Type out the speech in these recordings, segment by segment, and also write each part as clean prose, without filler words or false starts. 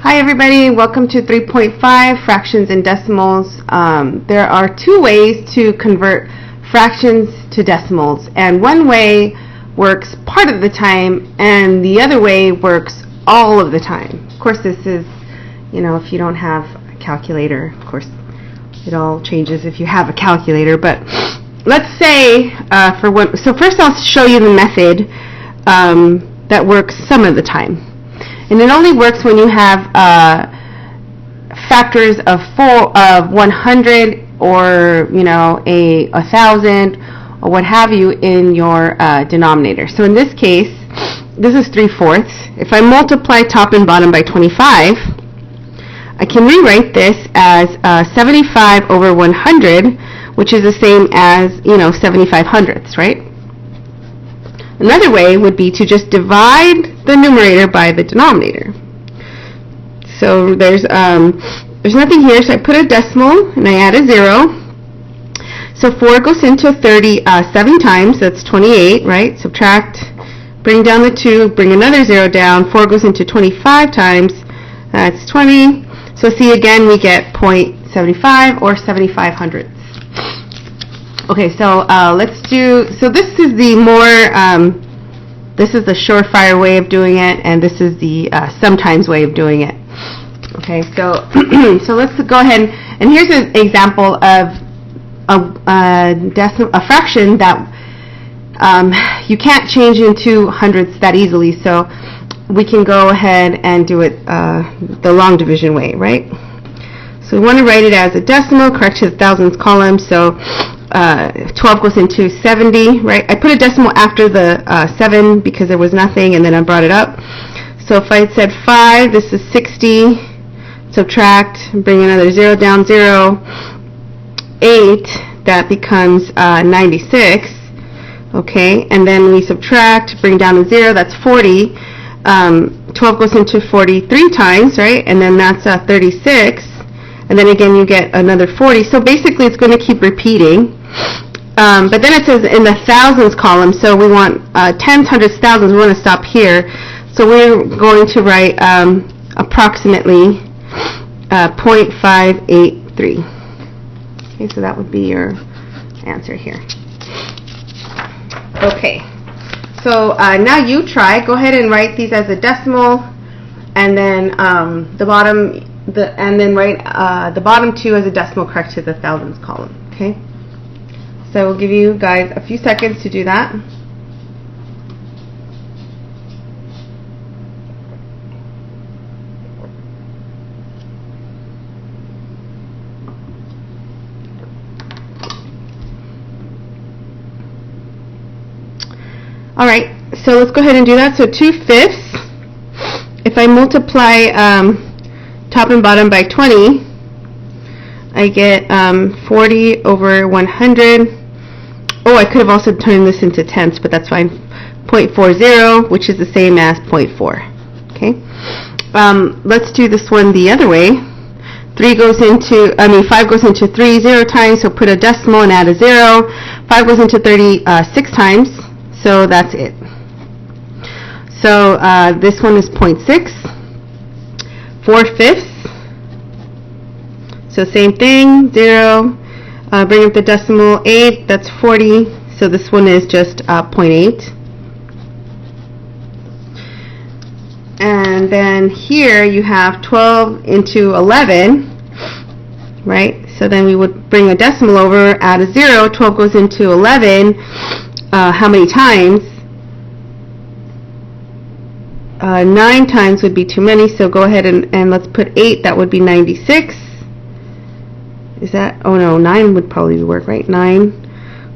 Hi everybody, welcome to 3.5 fractions and decimals. There are two ways to convert fractions to decimals, and one way works part of the time and the other way works all of the time. Of course, this is, if you don't have a calculator, of course it all changes if you have a calculator, but let's say so first I'll show you the method that works some of the time. And it only works when you have factors of 100 or 1,000 or what have you in your denominator. So in this case, this is 3/4. If I multiply top and bottom by 25, I can rewrite this as 75 over 100, which is the same as 75 hundredths, right? Another way would be to just divide the numerator by the denominator. So there's nothing here, so I put a decimal and I add a 0. So 4 goes into 30 7 times, that's 28, right? Subtract, bring down the 2, bring another 0 down. 4 goes into 25 times, that's 20. So see, again, we get 0.75 or 75 hundredths. Okay, so let's do, so this is the this is the surefire way of doing it, and this is the sometimes way of doing it. Okay, so so let's go ahead, and here's an example of a fraction that you can't change into hundredths that easily, so we can go ahead and do it the long division way, right? So we want to write it as a decimal, correct to the thousands column, so 12 goes into 70, right? I put a decimal after the 7 because there was nothing, and then I brought it up. So if I had said 5, this is 60, subtract, bring another 0 down, 0, 8, that becomes 96, okay? And then we subtract, bring down a 0, that's 40. 12 goes into 43 times, right? And then that's 36. And then again you get another 40. So basically it's going to keep repeating. But then it says in the thousands column, so we want tens, hundreds, thousands. We want to stop here. So we're going to write approximately 0.583. Okay, so that would be your answer here. Okay, so now you try. Go ahead and write these as a decimal, and then write the bottom two as a decimal, correct to the thousands column. Okay, so we'll give you guys a few seconds to do that. All right, so let's go ahead and do that. So 2/5. If I multiply top and bottom by 20, I get 40 over 100. Oh, I could have also turned this into tenths, but that's fine. 0.40, which is the same as 0.4. Okay. Let's do this one the other way. 5 goes into 3 0 times, so put a decimal and add a 0. 5 goes into 36 times, so that's it. So this one is 0.6. 4/5. So same thing, 0. Bring up the decimal, 8, that's 40. So this one is just 0.8. And then here you have 12 into 11, right? So then we would bring a decimal over, add a 0. 12 goes into 11. How many times? 9 times would be too many, so go ahead and let's put 8. That would be 96. Is that, oh no, 9 would probably work, right? 9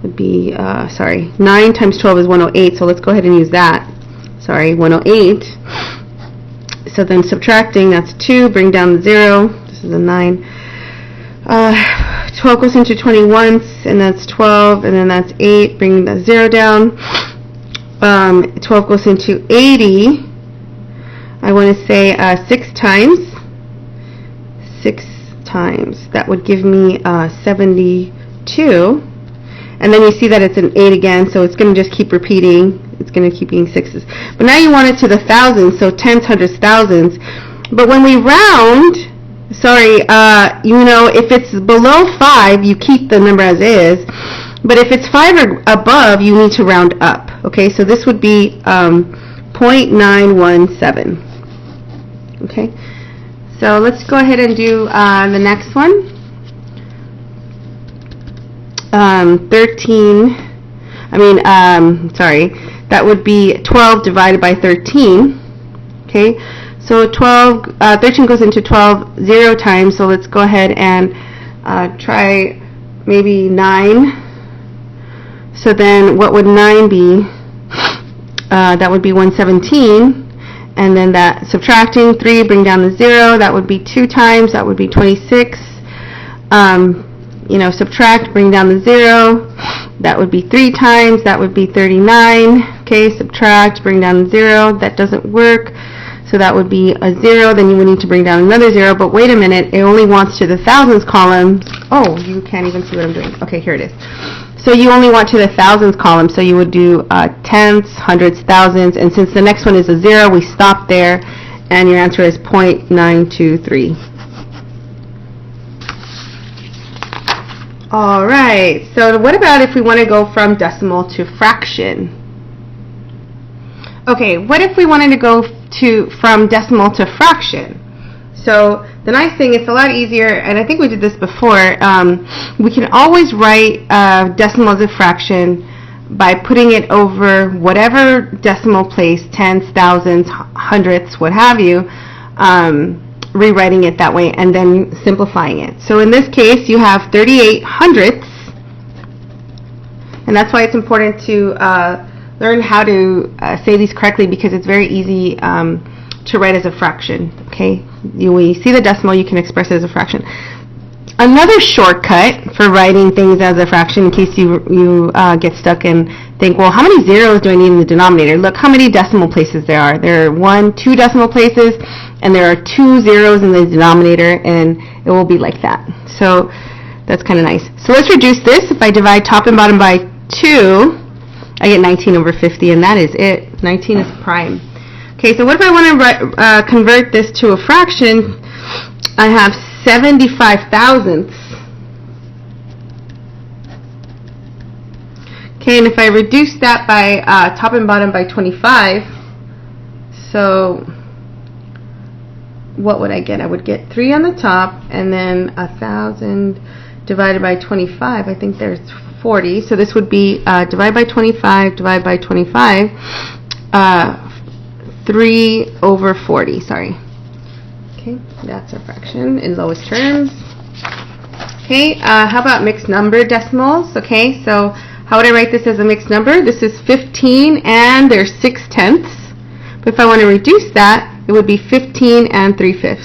would be, 9 times 12 is 108, so let's go ahead and use that. 108. So then subtracting, that's 2, bring down the 0, this is a 9. 12 goes into 20 once, and that's 12, and then that's 8, bring the 0 down. 12 goes into 80. I want to say 6 times. 6 times. That would give me 72. And then you see that it's an 8 again, so it's going to just keep repeating. It's going to keep being 6s. But now you want it to the thousands, so tens, hundreds, thousands. But when we round, you know, if it's below 5, you keep the number as is. But if it's 5 or above, you need to round up. Okay, so this would be 0.917. Okay, so let's go ahead and do the next one. that would be 12 divided by 13. Okay, so 13 goes into 12 0 times, so let's go ahead and try maybe 9. So then what would 9 be? That would be 117, and then that subtracting 3, bring down the 0, that would be 2 times, that would be 26. You know, subtract, bring down the 0, that would be 3 times, that would be 39. Okay, subtract, bring down the 0, that doesn't work, so that would be a 0, then you would need to bring down another 0, but wait a minute, it only wants to the thousands column. Oh, you can't even see what I'm doing. Okay, here it is. So you only want to the thousands column, so you would do tenths, hundreds, thousands, and since the next one is a 0, we stop there, and your answer is 0.923. All right, so what about if we want to go from decimal to fraction? Okay, what if we wanted to go from decimal to fraction? So the nice thing, it's a lot easier, and I think we did this before. We can always write decimal as a fraction by putting it over whatever decimal place, tens, thousands, hundredths, what have you, rewriting it that way and then simplifying it. So in this case, you have 38 hundredths, and that's why it's important to learn how to say these correctly, because it's very easy to write as a fraction. Okay, when you see the decimal, you can express it as a fraction. Another shortcut for writing things as a fraction, in case you get stuck and think, well, how many zeros do I need in the denominator? Look how many decimal places there are. There are 1, 2 decimal places, and there are 2 zeros in the denominator, and it will be like that. So that's kind of nice. So let's reduce this. If I divide top and bottom by 2, I get 19 over 50, and that is it. 19 is prime. Okay, so what if I want to convert this to a fraction? I have 75 thousandths. Okay, and if I reduce that by top and bottom by 25, so what would I get? I would get 3 on the top, and then 1,000 divided by 25. I think there's 40. So this would be divide by 25, divide by 25, 3 over 40, sorry. Okay, that's a fraction in lowest terms. Okay, how about mixed number decimals? Okay, so how would I write this as a mixed number? This is 15 and there's 6 tenths. But if I want to reduce that, it would be 15 and 3/5.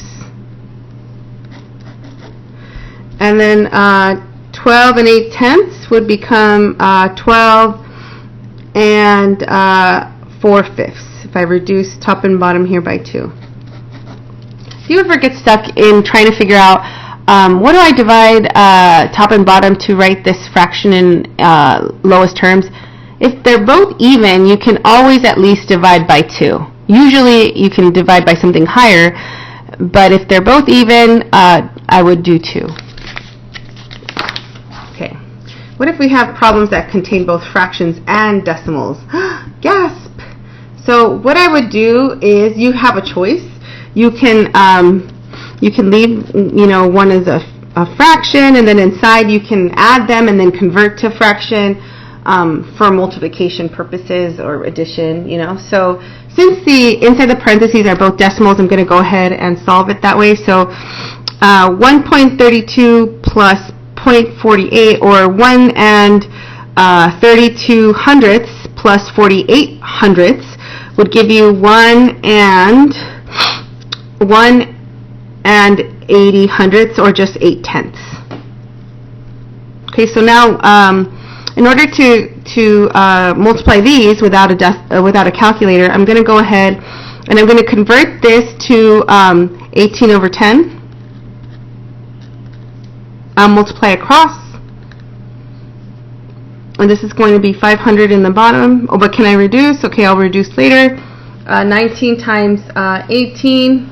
And then 12 and 8 tenths would become 12 and 4/5 if I reduce top and bottom here by 2. If you ever get stuck in trying to figure out what do I divide top and bottom to write this fraction in lowest terms, if they're both even, you can always at least divide by 2. Usually you can divide by something higher, but if they're both even, I would do 2. Okay. What if we have problems that contain both fractions and decimals? Gasp! So what I would do is, you have a choice. You can leave, one as a fraction, and then inside you can add them and then convert to fraction for multiplication purposes or addition, So since the inside the parentheses are both decimals, I'm going to go ahead and solve it that way. So 1.32 plus 0.48, or 1 and 32 hundredths plus 48 hundredths would give you 1 and 80 hundredths, or just 8 tenths. Okay, so now in order to multiply these without a calculator, I'm going to go ahead and I'm going to convert this to 18 over 10. I'll multiply across, and this is going to be 500 in the bottom. Oh, but can I reduce? Okay, I'll reduce later. 19 times 18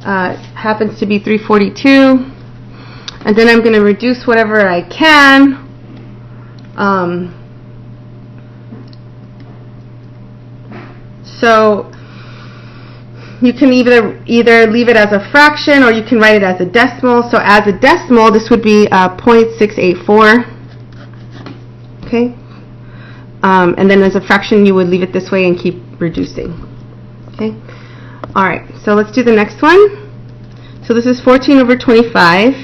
happens to be 342. And then I'm going to reduce whatever I can. So you can either leave it as a fraction or you can write it as a decimal. So as a decimal, this would be 0.684. Okay. And then as a fraction, you would leave it this way and keep reducing. Okay. All right. So let's do the next one. So this is 14 over 25.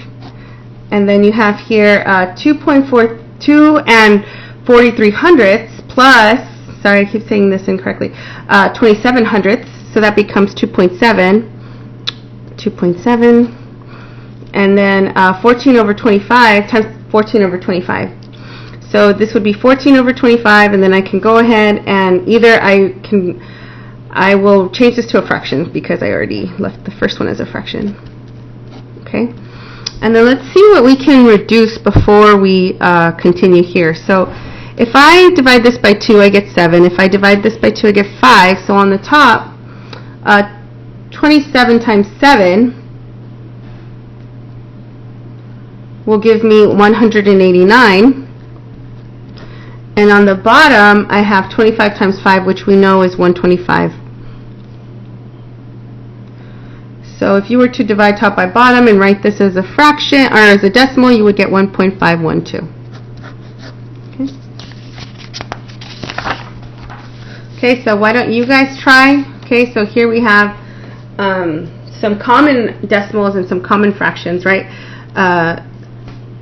And then you have here 2.42 and 43 hundredths plus, sorry, I keep saying this incorrectly, 27 hundredths. So that becomes 2.7. And then 14 over 25 times 14 over 25. So this would be 14 over 25, and then I can go ahead and either I will change this to a fraction because I already left the first one as a fraction. Okay. And then let's see what we can reduce before we continue here. So if I divide this by 2, I get 7. If I divide this by 2, I get 5. So on the top, 27 times 7 will give me 189. And on the bottom, I have 25 times 5, which we know is 125. So if you were to divide top by bottom and write this as a fraction or as a decimal, you would get 1.512. Okay, so why don't you guys try? Okay, so here we have some common decimals and some common fractions, right?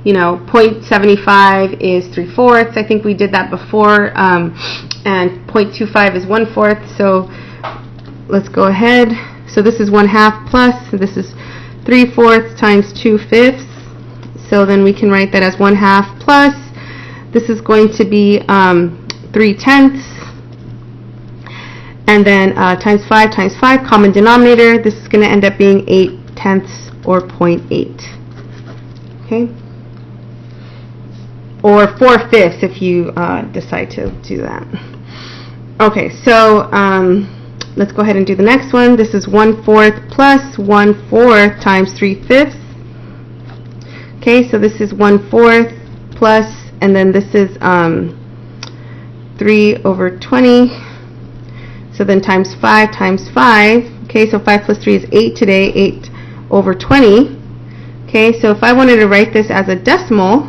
0.75 is 3/4. I think we did that before. And 0.25 is 1/4. So let's go ahead. So this is 1/2 plus, so this is 3/4 times 2/5. So then we can write that as 1/2 plus. This is going to be 3/10. And then times 5, common denominator. This is going to end up being 8/10 or 0.8. Okay? Or 4/5 if you decide to do that. Okay, so let's go ahead and do the next one. This is 1/4 plus 1/4 times 3/5. Okay, so this is 1/4 plus, and then this is 3 over 20. So then times 5 times 5. Okay, so 5 plus 3 is 8 today, 8 over 20. Okay, so if I wanted to write this as a decimal,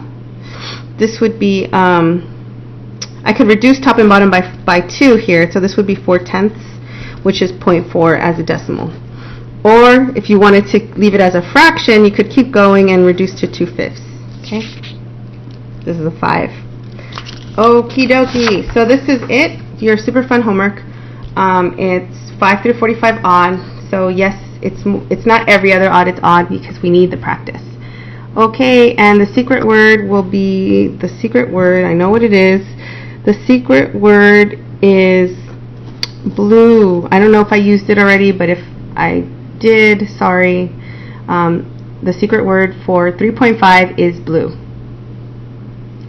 this would be, I could reduce top and bottom by 2 here, so this would be 4/10, which is 0.4 as a decimal. Or if you wanted to leave it as a fraction, you could keep going and reduce to 2/5. Okay, this is a 5. Okie dokie. So this is it, your super fun homework. It's 5 through 45 odd. So yes, it's not every other odd, it's odd because we need the practice. Okay, and the secret word will be the secret word. I know what it is. The secret word is blue. I don't know if I used it already, but if I did, sorry. The secret word for 3.5 is blue.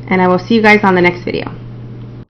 And I will see you guys on the next video.